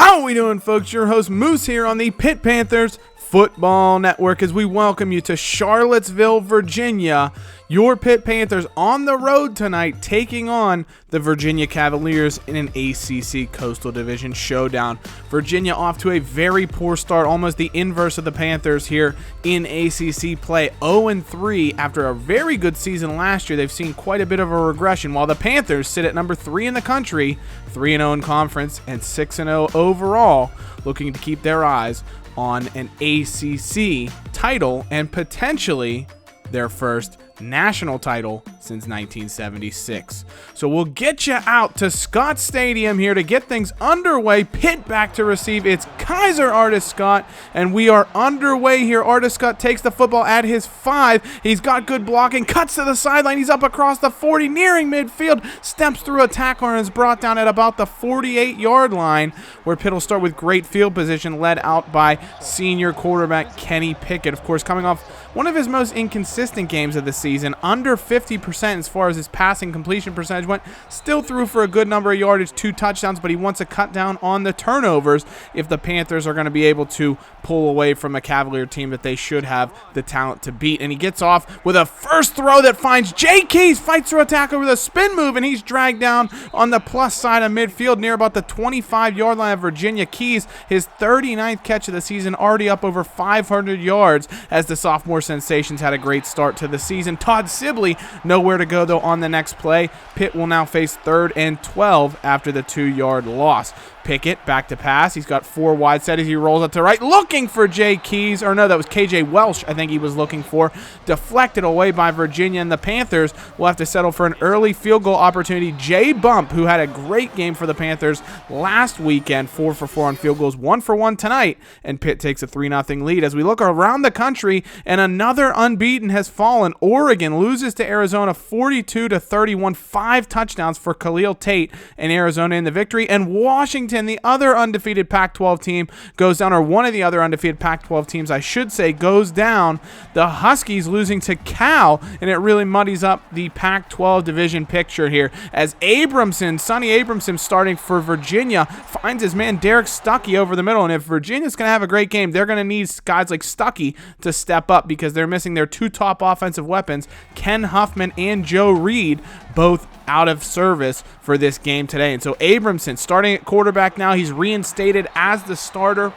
How are we doing, folks? Your host Moose here on the Pitt Panthers Football Network as we welcome you to Charlottesville, Virginia. Your Pitt Panthers on the road tonight taking on the Virginia Cavaliers in an ACC Coastal Division showdown. Virginia off to a very poor start, almost the inverse of the Panthers here in ACC play. 0-3 after a very good season last year. They've seen quite a bit of a regression, while the Panthers sit at number 3 in the country, 3-0 in conference, and 6-0 overall, looking to keep their eyes on an ACC title and potentially their first national title since 1976. So we'll get you out to Scott Stadium here to get things underway. Pitt back to receive its Kaiser Artis Scott, and we are underway here. Artis Scott takes the football at his 5. He's got good blocking, cuts to the sideline. He's up across the 40, nearing midfield, steps through a tackler, and is brought down at about the 48-yard line, where Pitt will start with great field position, led out by senior quarterback Kenny Pickett. Of course, coming off one of his most inconsistent games of the season, under 50% as far as his passing completion percentage went. Still threw for a good number of yardage, 2 touchdowns, but he wants to cut down on the turnovers if the Panthers are going to be able to pull away from a Cavalier team that they should have the talent to beat. And he gets off with a first throw that finds Jay Keys, fights through a tackle with a spin move, and he's dragged down on the plus side of midfield near about the 25-yard line of Virginia. Keys, his 39th catch of the season, already up over 500 yards as the sophomore sensations had a great start to the season. Todd Sibley nowhere to go, though, on the next play. Pitt will now face 3rd and 12 after the 2-yard loss. Pickett back to pass. He's got 4 wide set as he rolls up to right, looking for Jay Keys. Or no, that was KJ Welsh, I think he was looking for. Deflected away by Virginia, and the Panthers will have to settle for an early field goal opportunity. Jay Bump, who had a great game for the Panthers last weekend, 4 for 4 on field goals, 1 for 1 tonight, and Pitt takes a 3-0 lead. As we look around the country, and another unbeaten has fallen. Oregon loses to Arizona 42-31, 5 touchdowns for Khalil Tate and Arizona in the victory, and Washington, the other undefeated Pac-12 team, goes down, or one of the other undefeated Pac-12 teams, I should say, goes down. The Huskies losing to Cal, and it really muddies up the Pac-12 division picture here as Sonny Abramson, starting for Virginia, finds his man Derek Stuckey over the middle. And if Virginia's going to have a great game, they're going to need guys like Stuckey to step up because they're missing their 2 top offensive weapons, Ken Huffman and Joe Reed, both out of service for this game today. And so Abramson starting at quarterback now. He's reinstated as the starter.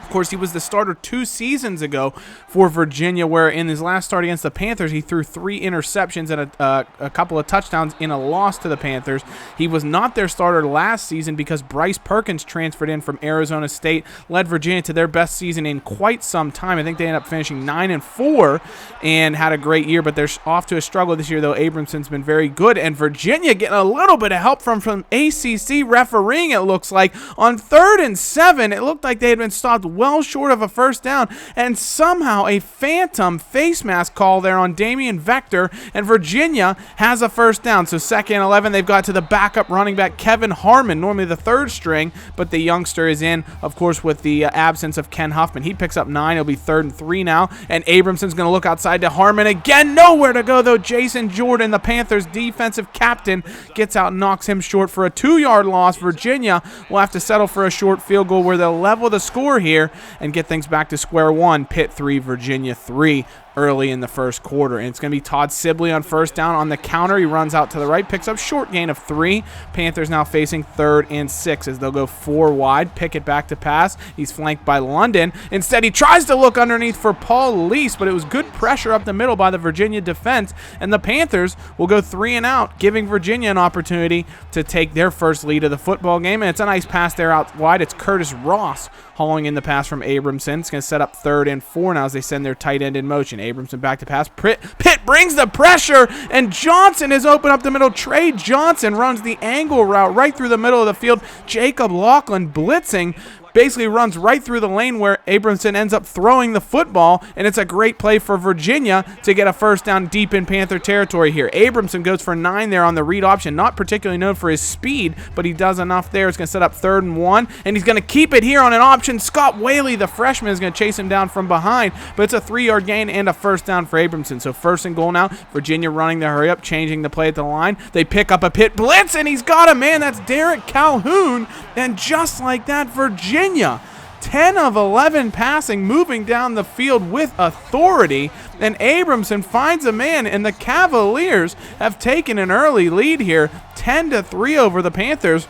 Of course, he was the starter 2 seasons ago for Virginia, where in his last start against the Panthers, he threw 3 interceptions and a couple of touchdowns in a loss to the Panthers. He was not their starter last season because Bryce Perkins transferred in from Arizona State, led Virginia to their best season in quite some time. I think they ended up finishing 9-4 and had a great year, but they're off to a struggle this year, though Abramson's been very good. And Virginia getting a little bit of help from ACC refereeing, it looks like. On 3rd and 7, it looked like they had been stopped well short of a first down, and somehow a phantom face mask call there on Damian Vector, and Virginia has a first down. So 2nd and 11, they've got to the backup running back Kevin Harmon, normally the 3rd string, but the youngster is in, of course, with the absence of Ken Huffman. He picks up 9. It'll be 3rd and 3 now, and Abramson's going to look outside to Harmon again. Nowhere to go, though. Jason Jordan, the Panthers' defensive captain, gets out and knocks him short for a 2-yard loss. Virginia will have to settle for a short field goal where they'll level the score here and get things back to square one. Pitt 3, Virginia 3. early in the first quarter. And it's going to be Todd Sibley on first down on the counter. He runs out to the right, picks up short gain of 3. Panthers now facing 3rd and 6 as they'll go 4 wide. Pickett back to pass. He's flanked by London. Instead, he tries to look underneath for Paul Lease, but it was good pressure up the middle by the Virginia defense, and the Panthers will go 3 and out, giving Virginia an opportunity to take their first lead of the football game. And it's a nice pass there out wide. It's Curtis Ross hauling in the pass from Abramson. It's going to set up 3rd and 4 now as they send their tight end in motion. Abramson back to pass. Pitt brings the pressure, and Johnson is open up the middle. Trey Johnson runs the angle route right through the middle of the field. Jacob Laughlin blitzing. basically runs right through the lane where Abramson ends up throwing the football, and it's a great play for Virginia to get a first down deep in Panther territory here. Abramson goes for 9 there on the read option, not particularly known for his speed, but he does enough there. It's going to set up 3rd and 1, and he's going to keep it here on an option. Scott Whaley, the freshman, is going to chase him down from behind, but it's a 3-yard gain and a first down for Abramson. So 1st and goal now. Virginia running the hurry up, changing the play at the line. They pick up a Pitt blitz, and he's got a man. That's Derek Calhoun, and just like that, Virginia 10 of 11 passing, moving down the field with authority, and Abramson finds a man, and the Cavaliers have taken an early lead here, 10-3 over the Panthers,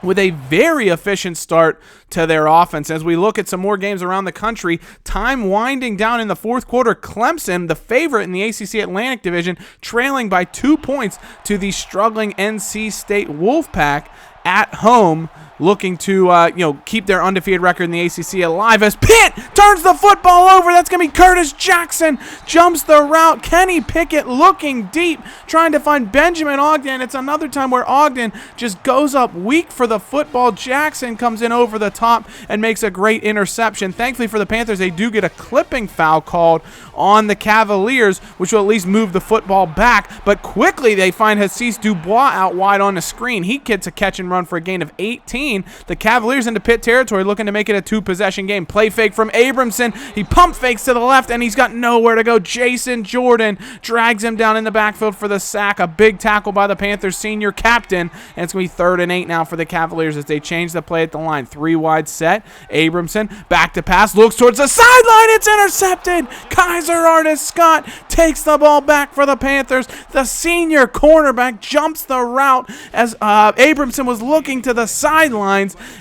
with a very efficient start to their offense. As we look at some more games around the country, time winding down in the 4th quarter, Clemson, the favorite in the ACC Atlantic Division, trailing by 2 points to the struggling NC State Wolfpack at home, looking to keep their undefeated record in the ACC alive, as Pitt turns the football over. That's going to be Curtis Jackson, jumps the route. Kenny Pickett looking deep, trying to find Benjamin Ogden. It's another time where Ogden just goes up weak for the football. Jackson comes in over the top and makes a great interception. Thankfully for the Panthers, they do get a clipping foul called on the Cavaliers, which will at least move the football back, but quickly they find Hassis Dubois out wide on the screen. He gets a catch and run for a gain of 18. The Cavaliers into Pitt territory, looking to make it a 2-possession game. Play fake from Abramson. He pump fakes to the left, and he's got nowhere to go. Jason Jordan drags him down in the backfield for the sack. A big tackle by the Panthers senior captain, and it's going to be 3rd and 8 now for the Cavaliers as they change the play at the line. 3 wide set. Abramson back to pass, looks towards the sideline. It's intercepted. Kaiser Artis-Scott takes the ball back for the Panthers. The senior cornerback jumps the route as Abramson was looking to the sideline,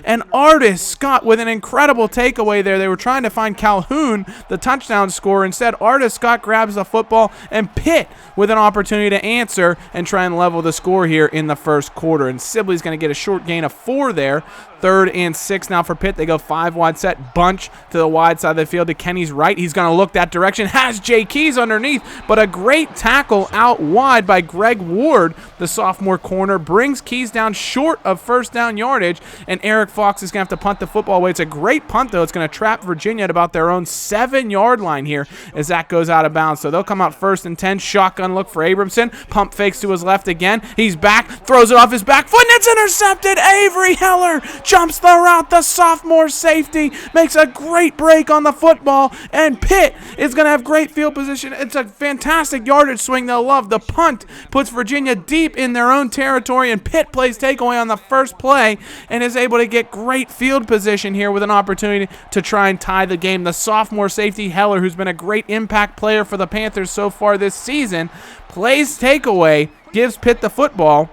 and Artis-Scott with an incredible takeaway there. They were trying to find Calhoun, the touchdown scorer. Instead, Artis-Scott grabs the football, and Pitt with an opportunity to answer and try and level the score here in the 1st quarter. And Sibley's going to get a short gain of 4 there. 3rd and 6 now for Pitt. They go 5 wide set, bunch to the wide side of the field to Kenny's right. He's going to look that direction, has Jay Keys underneath, but a great tackle out wide by Greg Ward, the sophomore corner, brings Keys down short of 1st down yardage, and Eric Fox is going to have to punt the football away. It's a great punt, though. It's going to trap Virginia at about their own 7-yard line here as that goes out of bounds. So they'll come out 1st and 10. Shotgun look for Abramson. Pump fakes to his left again. He's back, throws it off his back foot, and it's intercepted. Avery Heller jumps the route. The sophomore safety makes a great break on the football, and Pitt is going to have great field position. It's a fantastic yardage swing they'll love. The punt puts Virginia deep in their own territory, and Pitt plays takeaway on the first play and is able to get great field position here with an opportunity to try and tie the game. The sophomore safety Heller, who's been a great impact player for the Panthers so far this season, plays takeaway, gives Pitt the football,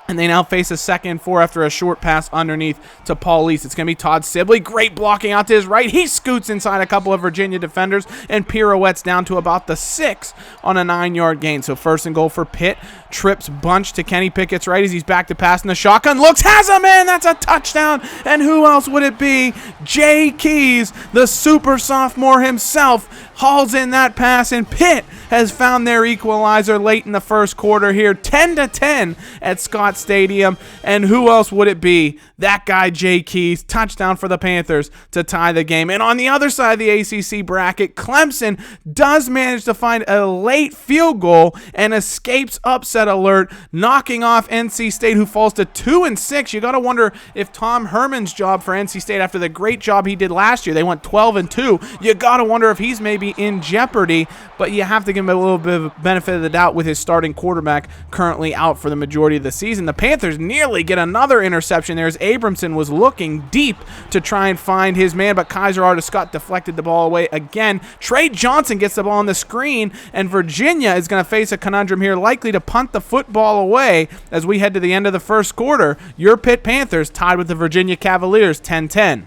and they now face a 2nd and 4 after a short pass underneath to Paul Lease. It's going to be Todd Sibley. Great blocking out to his right. He scoots inside a couple of Virginia defenders and pirouettes down to about the 6 on a 9-yard gain. So 1st and goal for Pitt. Trips bunch to Kenny Pickett's right as he's back to pass in the shotgun. Looks, has a man. That's a touchdown. And who else would it be? Jay Keys, the super sophomore himself, hauls in that pass, and Pitt has found their equalizer late in the 1st quarter here, 10-10 at Scott Stadium. And who else would it be? That guy, Jay Keys, touchdown for the Panthers to tie the game. And on the other side of the ACC bracket, Clemson does manage to find a late field goal and escapes upset alert, knocking off NC State, who falls to 2-6. You got to wonder if Tom Herman's job for NC State, after the great job he did last year, they went 12-2. You got to wonder if he's maybe in jeopardy, but you have to give him a little bit of benefit of the doubt with his starting quarterback currently out for the majority of the season. The Panthers nearly get another interception there as Abramson was looking deep to try and find his man, but Kaiser Artis-Scott deflected the ball away again. Trey Johnson gets the ball on the screen, and Virginia is going to face a conundrum here, likely to punt the football away as we head to the end of the 1st quarter. Your Pitt Panthers tied with the Virginia Cavaliers 10-10.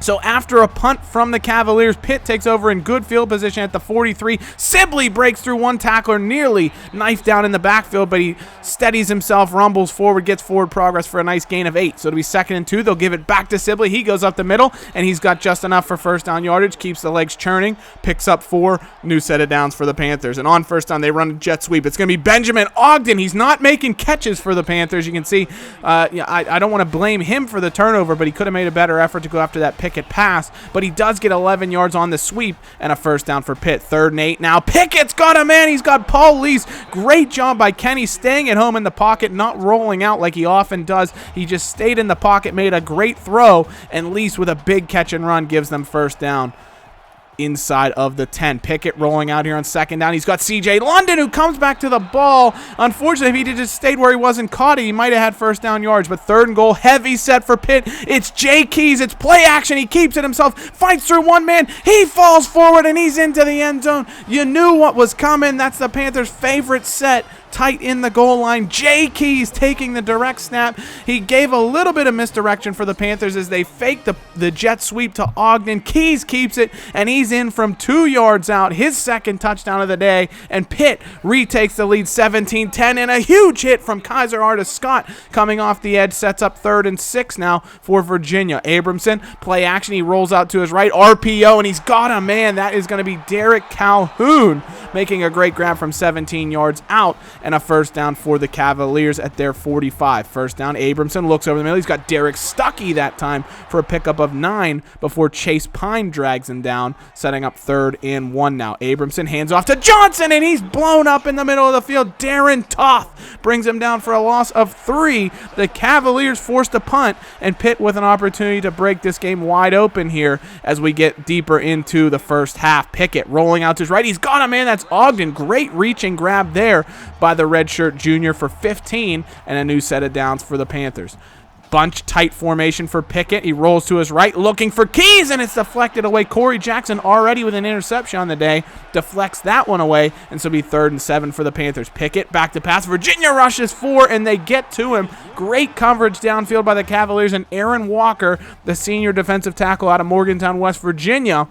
So after a punt from the Cavaliers, Pitt takes over in good field position at the 43. Sibley breaks through one tackler, nearly knifed down in the backfield, but he steadies himself, rumbles forward, gets forward progress for a nice gain of 8. So it'll be 2nd and 2. They'll give it back to Sibley. He goes up the middle, and he's got just enough for first down yardage, keeps the legs churning, picks up 4, new set of downs for the Panthers. And on first down, they run a jet sweep. It's going to be Benjamin Ogden. He's not making catches for the Panthers. You can see, I don't want to blame him for the turnover, but he could have made a better effort to go after that Pickett pass, but he does get 11 yards on the sweep and a first down for Pitt. 3rd and 8 now. Pickett's got a man. He's got Paul Lease. Great job by Kenny staying at home in the pocket, not rolling out like he often does. He just stayed in the pocket, made a great throw, and Lease with a big catch and run gives them first down inside of the 10. Pickett rolling out here on 2nd down. He's got C.J. London, who comes back to the ball. Unfortunately, if he had just stayed where he wasn't caught, he might have had first down yards. But 3rd and goal, heavy set for Pitt. It's Jay Keys. It's play action. He keeps it himself, fights through one man. He falls forward, and he's into the end zone. You knew what was coming. That's the Panthers' favorite set. Tight in the goal line. Jay Keys taking the direct snap. He gave a little bit of misdirection for the Panthers as they faked the jet sweep to Ogden. Keys keeps it, and he's in from 2 yards out. His 2nd touchdown of the day, and Pitt retakes the lead 17-10, and a huge hit from Kaiser Artis-Scott coming off the edge sets up 3rd and 6 now for Virginia. Abramson, play action. He rolls out to his right. RPO, and he's got a man. That is going to be Derek Calhoun making a great grab from 17 yards out, and a first down for the Cavaliers at their 45. First down, Abramson looks over the middle. He's got Derek Stuckey that time for a pickup of 9 before Chase Pine drags him down, setting up 3rd and 1 now. Abramson hands off to Johnson, and he's blown up in the middle of the field. Darren Toth brings him down for a loss of 3. The Cavaliers forced a punt, and Pitt with an opportunity to break this game wide open here as we get deeper into the first half. Pickett rolling out to his right. He's got a man. That's Ogden. Great reaching grab there by the redshirt junior for 15 and a new set of downs for the Panthers. Bunch tight formation for Pickett. He rolls to his right looking for Keys, and it's deflected away. Corey Jackson already with an interception on the day deflects that one away, and so it'll be 3rd and 7 for the Panthers. Pickett back to pass. Virginia rushes 4, and they get to him. Great coverage downfield by the Cavaliers, and Aaron Walker, the senior defensive tackle out of Morgantown, West Virginia.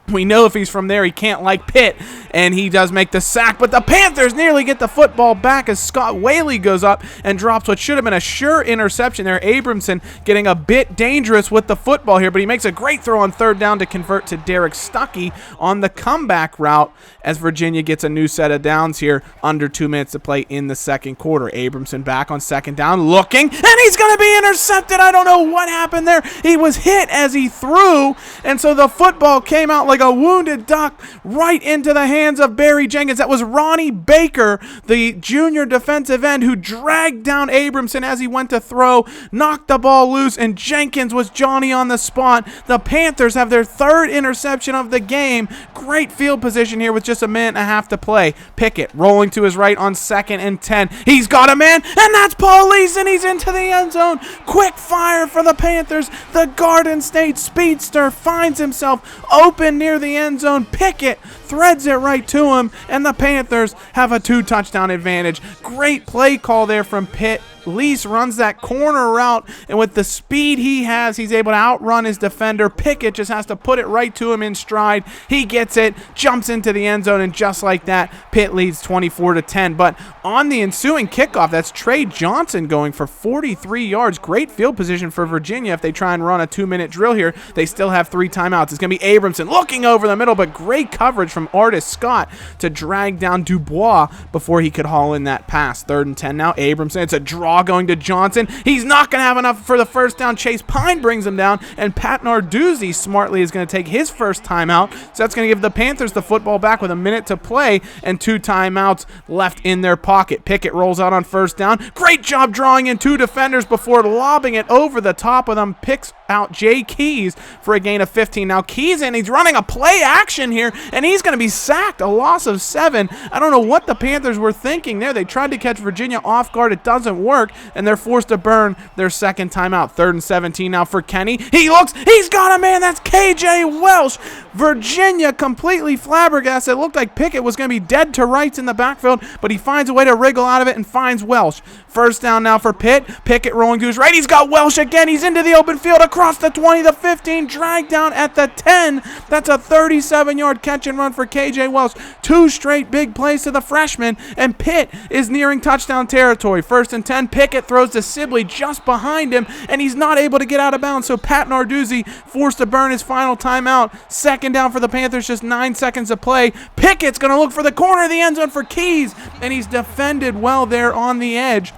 We know if he's from there, he can't like Pitt, and he does make the sack, but the Panthers nearly get the football back as Scott Whaley goes up and drops what should have been a sure interception there. Abramson getting a bit dangerous with the football here, but he makes a great throw on 3rd down to convert to Derek Stuckey on the comeback route as Virginia gets a new set of downs here, under 2 minutes to play in the 2nd quarter. Abramson back on 2nd down, looking, and he's going to be intercepted. I don't know what happened there. He was hit as he threw, and so the football came out like a wounded duck right into the hands of Barry Jenkins. That was Ronnie Baker, the junior defensive end, who dragged down Abramson as he went to throw, knocked the ball loose, and Jenkins was Johnny on the spot. The Panthers have their 3rd interception of the game. Great field position here with just a minute and a half to play. Pickett rolling to his right on 2nd and 10. He's got a man, and that's Paul Lease, and he's into the end zone. Quick fire for the Panthers. The Garden State speedster finds himself open near the end zone. Pickett threads it right to him, and the Panthers have a 2-touchdown advantage. Great play call there from Pitt. Lease runs that corner route, and with the speed he has, he's able to outrun his defender. Pickett just has to put it right to him in stride. He gets it, jumps into the end zone, and just like that, Pitt leads 24-10. But on the ensuing kickoff, that's Trey Johnson going for 43 yards. Great field position for Virginia. If they try and run a 2-minute drill here, they still have 3 timeouts. It's going to be Abramson looking over the middle, but great coverage from Artis-Scott to drag down Dubois before he could haul in that pass. 3rd and 10 now. Abramson, it's a draw going to Johnson. He's not going to have enough for the first down. Chase Pine brings him down, and Pat Narduzzi smartly is going to take his first timeout. So that's going to give the Panthers the football back with a minute to play and 2 timeouts left in their pocket. Pickett rolls out on 1st down. Great job drawing in 2 defenders before lobbing it over the top of them. Picks out Jay Keys for a gain of 15. Now Keys in, he's running a play action here, and he's going to be sacked. A loss of 7. I don't know what the Panthers were thinking there. They tried to catch Virginia off guard. It doesn't work. mark, and they're forced to burn their second timeout. 3rd and 17 now for Kenny. He looks, he's got a man. That's KJ Welsh. Virginia completely flabbergasted. It looked like Pickett was going to be dead to rights in the backfield, but he finds a way to wriggle out of it and finds Welsh. First down now for Pitt. Pickett rolling to his right. He's got Welsh again. He's into the open field across the 20, the 15, dragged down at the 10. That's a 37-yard catch and run for KJ Welsh. 2 straight big plays to the freshman, and Pitt is nearing touchdown territory. 1st and 10. Pickett throws to Sibley just behind him, and he's not able to get out of bounds, so Pat Narduzzi forced to burn his final timeout. 2nd down for the Panthers, just 9 seconds to play. Pickett's going to look for the corner of the end zone for Keys, and he's defended well there on the edge.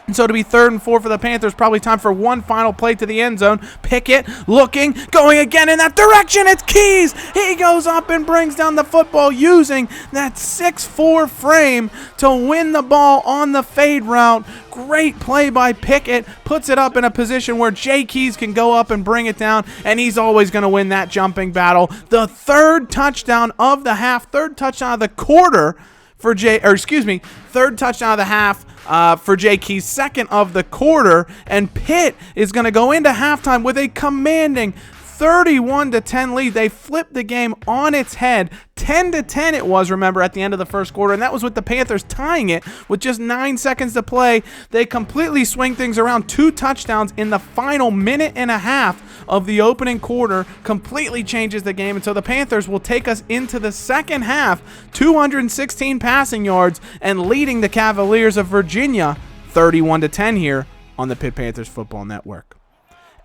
And so to be 3rd and 4 for the Panthers, probably time for one final play to the end zone. Pickett looking, going again in that direction. It's Keys. He goes up and brings down the football using that 6'4" frame to win the ball on the fade route. Great play by Pickett. Puts it up in a position where Jay Keys can go up and bring it down, and he's always going to win that jumping battle. The 3rd touchdown of the half, 3rd touchdown of the quarter for third touchdown of the half for Jay Keys, 2nd of the quarter, and Pitt is going to go into halftime with a commanding 31-10 lead. They flipped the game on its head. 10-10 it was, remember, at the end of the first quarter, and that was with the Panthers tying it with just 9 seconds to play. They completely swing things around. 2 touchdowns in the final minute and a half of the opening quarter completely changes the game, and so the Panthers will take us into the second half, 216 passing yards, and leading the Cavaliers of Virginia 31-10 here on the Pitt Panthers Football Network.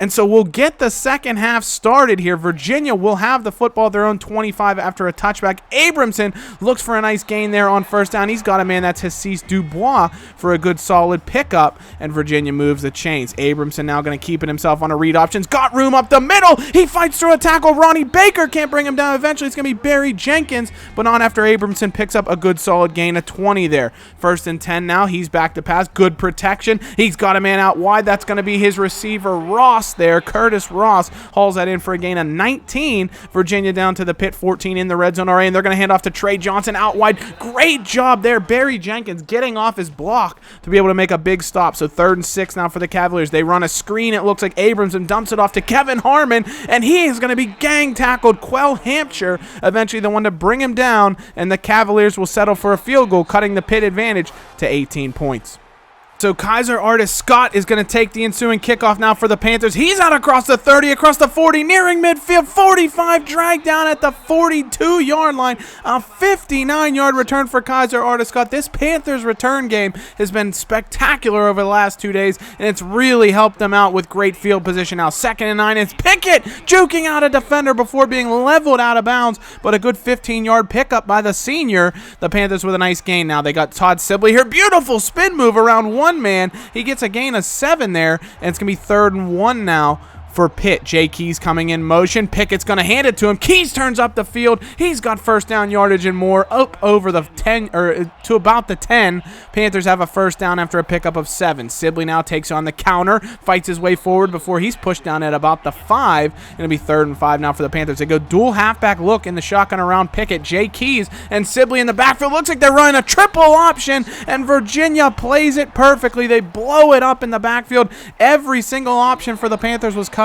And so we'll get the second half started here. Virginia will have the football at their own 25 after a touchback. Abramson looks for a nice gain there on first down. He's got a man, that's Hassis Dubois, for a good solid pickup, and Virginia moves the chains. Abramson now going to keep it himself on a read options. Got room up the middle. He fights through a tackle. Ronnie Baker can't bring him down. Eventually it's going to be Barry Jenkins, but not after Abramson picks up a good solid gain of 20 there. 1st and 10 now. He's back to pass. Good protection. He's got a man out wide. That's going to be his receiver, Ross, there. Curtis Ross hauls that in for a gain of 19. Virginia down to the Pitt 14 in the red zone already, and they're going to hand off to Trey Johnson out wide. Great job there. Barry Jenkins getting off his block to be able to make a big stop. So 3rd and 6 now for the Cavaliers. They run a screen. It looks like Abramson dumps it off to Kevin Harmon, and he is going to be gang tackled. Quell Hampshire eventually the one to bring him down, and the Cavaliers will settle for a field goal, cutting the Pitt advantage to 18 points. So Kaiser Artis-Scott is going to take the ensuing kickoff now for the Panthers. He's out across the 30, across the 40, nearing midfield, 45, dragged down at the 42-yard line. A 59-yard return for Kaiser Artis-Scott. This Panthers return game has been spectacular over the last 2 days, and it's really helped them out with great field position now. 2nd and 9, it's Pickett juking out a defender before being leveled out of bounds, but a good 15-yard pickup by the senior. The Panthers with a nice gain now. They got Todd Sibley here. Beautiful spin move around one man. He gets a gain of 7 there, and it's going to be 3rd and 1 now for Pitt. Jay Keys coming in motion. Pickett's going to hand it to him. Keys turns up the field. He's got first down yardage and more, up over the 10, or to about the 10. Panthers have a first down after a pickup of 7. Sibley now takes on the counter, fights his way forward before he's pushed down at about the 5. It'll be 3rd and 5 now for the Panthers. They go dual halfback look in the shotgun around Pickett. Jay Keys and Sibley in the backfield. Looks like they're running a triple option, and Virginia plays it perfectly. They blow it up in the backfield. Every single option for the Panthers was covered,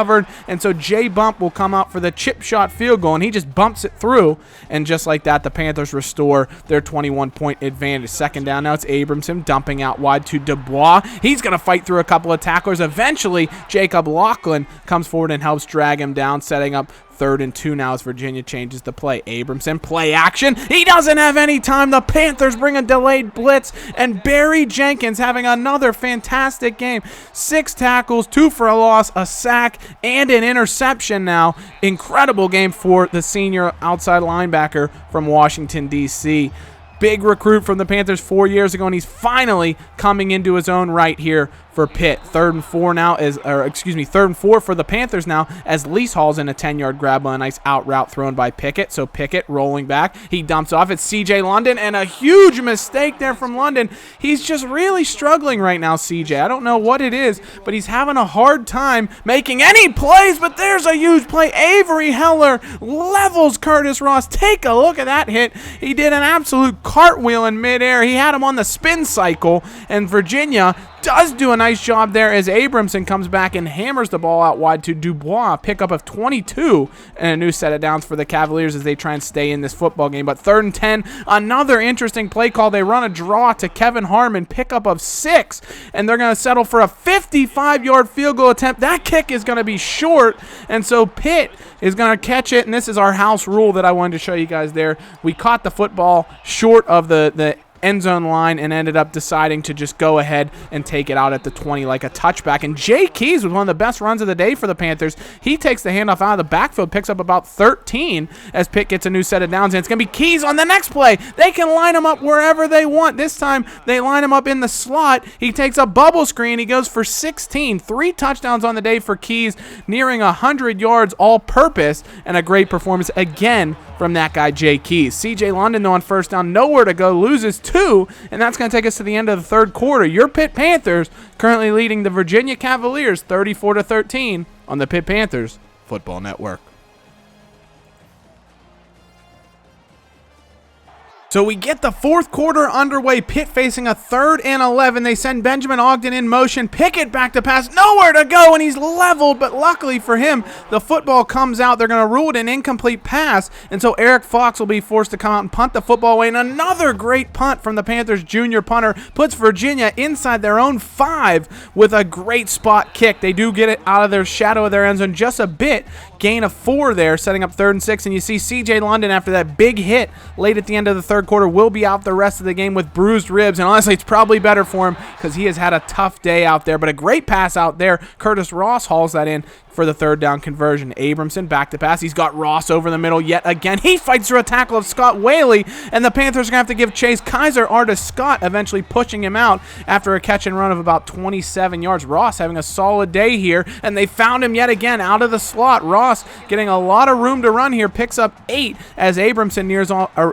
and so Jay Bump will come out for the chip shot field goal, and he just bumps it through, and just like that, the Panthers restore their 21-point advantage. 2nd down now, it's Abramson dumping out wide to Dubois. He's going to fight through a couple of tacklers. Eventually, Jacob Laughlin comes forward and helps drag him down, setting up 3rd and 2 now as Virginia changes the play. Abramson, play action. He doesn't have any time. The Panthers bring a delayed blitz, and Barry Jenkins having another fantastic game. 6 tackles, 2 for a loss, a sack, and an interception now. Incredible game for the senior outside linebacker from Washington, D.C. Big recruit from the Panthers 4 years ago, and he's finally coming into his own right here for Pitt. 3rd and 4 now is, 3rd and 4 for the Panthers now as Lease hauls in a 10-yard grab on a nice out route thrown by Pickett. So Pickett rolling back. He dumps off. It's CJ London, and a huge mistake there from London. He's just really struggling right now, CJ. I don't know what it is, but he's having a hard time making any plays, but there's a huge play. Avery Heller levels Curtis Ross. Take a look at that hit. He did an absolute cartwheel in midair. He had him on the spin cycle, and Virginia does do a nice job there as Abramson comes back and hammers the ball out wide to Dubois. Pickup of 22 and a new set of downs for the Cavaliers as they try and stay in this football game. But 3rd and 10, another interesting play call. They run a draw to Kevin Harmon, pickup of 6, and they're going to settle for a 55-yard field goal attempt. That kick is going to be short, and so Pitt is going to catch it, and this is our house rule that I wanted to show you guys there. We caught the football short of the end zone line and ended up deciding to just go ahead and take it out at the 20 like a touchback. And Jay Keys was one of the best runs of the day for the Panthers. He takes the handoff out of the backfield, picks up about 13 as Pitt gets a new set of downs, and it's going to be Keys on the next play. They can line him up wherever they want. This time they line him up in the slot. He takes a bubble screen. He goes for 16. 3 touchdowns on the day for Keys, nearing 100 yards all-purpose, and a great performance again from that guy, Jay Keys. C.J. London, though, on first down, nowhere to go, loses 2, and that's going to take us to the end of the 3rd quarter. Your Pitt Panthers currently leading the Virginia Cavaliers 34-13 on the Pitt Panthers Football Network. So we get the 4th quarter underway. Pitt facing a 3rd and 11. They send Benjamin Ogden in motion. Pickett back to pass. Nowhere to go, and he's leveled, but luckily for him, the football comes out. They're going to rule it an incomplete pass, and so Eric Fox will be forced to come out and punt the football away. And another great punt from the Panthers junior punter puts Virginia inside their own 5 with a great spot kick. They do get it out of their shadow of their end zone just a bit. Gain of 4 there, setting up 3rd and 6, and you see C.J. London after that big hit late at the end of the 3rd quarter will be out the rest of the game with bruised ribs, and honestly it's probably better for him because he has had a tough day out there. But a great pass out there. Curtis Ross hauls that in for the 3rd down conversion. Abramson back to pass. He's got Ross over the middle yet again. He fights through a tackle of Scott Whaley, and the Panthers are going to have to give chase. Kaiser Artis Scott eventually pushing him out after a catch and run of about 27 yards. Ross having a solid day here, and they found him yet again out of the slot. Ross getting a lot of room to run here, picks up 8 as Abramson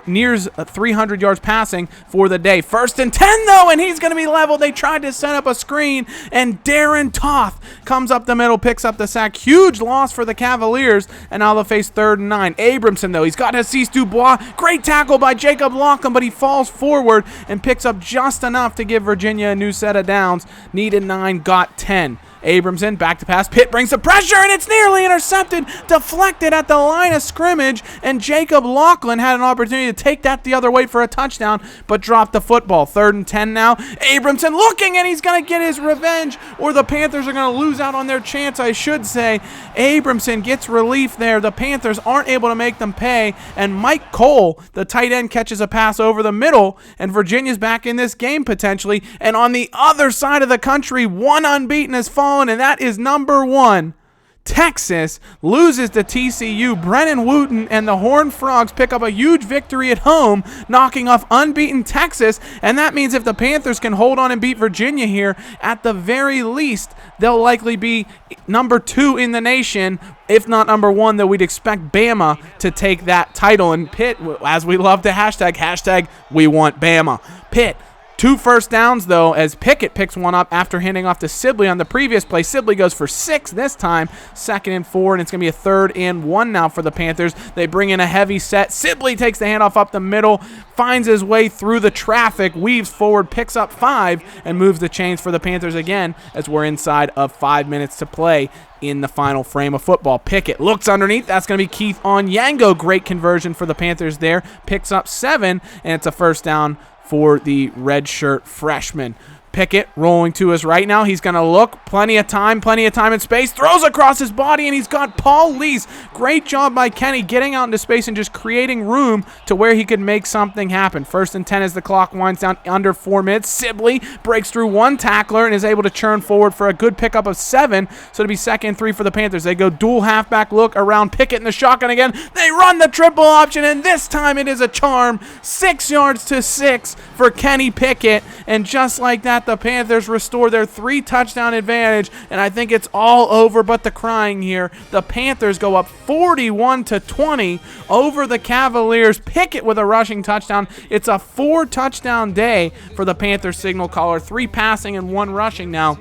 nears 300 yards passing for the day. 1st and 10 though, and he's going to be leveled. They tried to set up a screen, and Darren Toth comes up the middle, picks up the sack. Huge loss for the Cavaliers, and now they'll face 3rd and 9. Abramson, though, he's got Assis Dubois. Great tackle by Jacob Lockham, but he falls forward and picks up just enough to give Virginia a new set of downs. Needed 9, got 10. Abramson back to pass. Pitt brings the pressure, and it's nearly intercepted, deflected at the line of scrimmage, and Jacob Lachlan had an opportunity to take that the other way for a touchdown, but dropped the football. 3rd and 10 now. Abramson looking, and he's going to get his revenge, or the Panthers are going to lose out on their chance, I should say. Abramson gets relief there. The Panthers aren't able to make them pay, and Mike Cole, the tight end, catches a pass over the middle, and Virginia's back in this game potentially. And on the other side of the country, one unbeaten has fallen, and that is number 1. Texas loses to TCU. Brennan Wooten and the Horned Frogs pick up a huge victory at home, knocking off unbeaten Texas, and that means if the Panthers can hold on and beat Virginia here, at the very least, they'll likely be number 2 in the nation, if not number 1, though we'd expect Bama to take that title. And Pitt, as we love to hashtag we want Bama. Pitt, 2 first downs, though, as Pickett picks one up after handing off to Sibley on the previous play. Sibley goes for 6 this time, 2nd and 4, and it's going to be a 3rd and 1 now for the Panthers. They bring in a heavy set. Sibley takes the handoff up the middle, finds his way through the traffic, weaves forward, picks up 5, and moves the chains for the Panthers again as we're inside of 5 minutes to play in the final frame of football. Pickett looks underneath. That's going to be Keith Onyango. Great conversion for the Panthers there. Picks up 7, and it's a 1st down for the redshirt freshman. Pickett rolling to his right now. He's going to look. Plenty of time and space. Throws across his body, and he's got Paul Lease. Great job by Kenny getting out into space and just creating room to where he could make something happen. 1st and 10 as the clock winds down under 4 minutes. Sibley breaks through one tackler and is able to churn forward for a good pickup of 7. So it'll be 2nd and 3 for the Panthers. They go dual halfback look around Pickett in the shotgun again. They run the triple option, and this time it is a charm. 6 yards to 6 for Kenny Pickett. And just like that, the Panthers restore their 3-touchdown advantage, and I think it's all over but the crying here. The Panthers go up 41-20 over the Cavaliers. Pickett with a rushing touchdown. It's a 4-touchdown day for the Panthers signal caller. 3 passing and 1 rushing now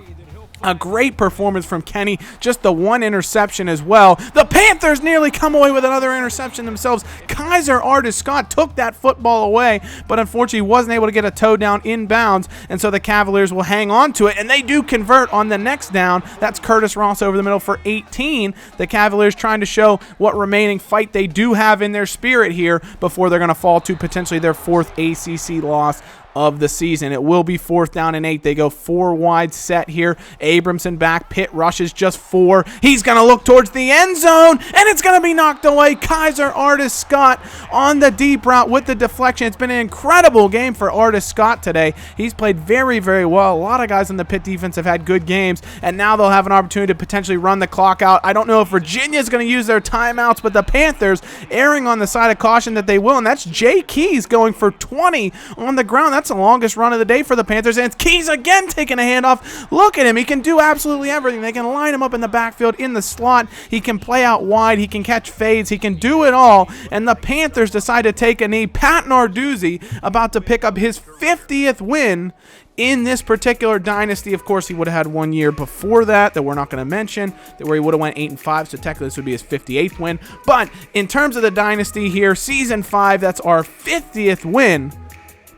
A great performance from Kenny, just the one interception as well. The Panthers nearly come away with another interception themselves. Kaiser Artis-Scott took that football away, but unfortunately wasn't able to get a toe down inbounds, and so the Cavaliers will hang on to it, and they do convert on the next down. That's Curtis Ross over the middle for 18. The Cavaliers trying to show what remaining fight they do have in their spirit here before they're going to fall to potentially their 4th ACC loss of the season. It will be 4th down and 8. They go 4 wide set here. Abramson back. Pitt rushes just 4. He's going to look towards the end zone, and it's going to be knocked away. Kaiser Artis-Scott on the deep route with the deflection. It's been an incredible game for Artis-Scott today. He's played very, very well. A lot of guys on the Pitt defense have had good games, and now they'll have an opportunity to potentially run the clock out. I don't know if Virginia's going to use their timeouts, but the Panthers erring on the side of caution that they will, and that's Jay Keys going for 20 on the ground. That's the longest run of the day for the Panthers, and it's Keys again taking a handoff. Look at him. He can do absolutely everything. They can line him up in the backfield, in the slot. He can play out wide. He can catch fades. He can do it all, and the Panthers decide to take a knee. Pat Narduzzi about to pick up his 50th win in this particular dynasty. Of course, he would have had 1 year before that we're not going to mention, where he would have went 8-5, so technically this would be his 58th win. But in terms of the dynasty here, season 5, that's our 50th win.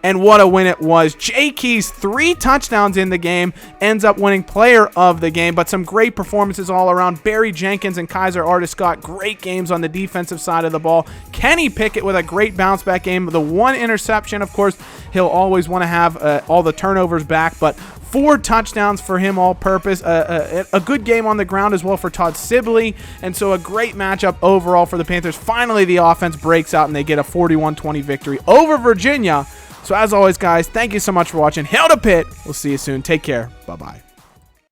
And what a win it was. Jay Keys, 3 touchdowns in the game, ends up winning player of the game, but some great performances all around. Barry Jenkins and Kaiser Artis-Scott, great games on the defensive side of the ball. Kenny Pickett with a great bounce back game. The 1 interception, of course, he'll always want to have all the turnovers back, but 4 touchdowns for him all purpose. A good game on the ground as well for Todd Sibley, and so a great matchup overall for the Panthers. Finally, the offense breaks out and they get a 41-20 victory over Virginia. So as always, guys, thank you so much for watching. Hail to Pitt. We'll see you soon. Take care. Bye-bye.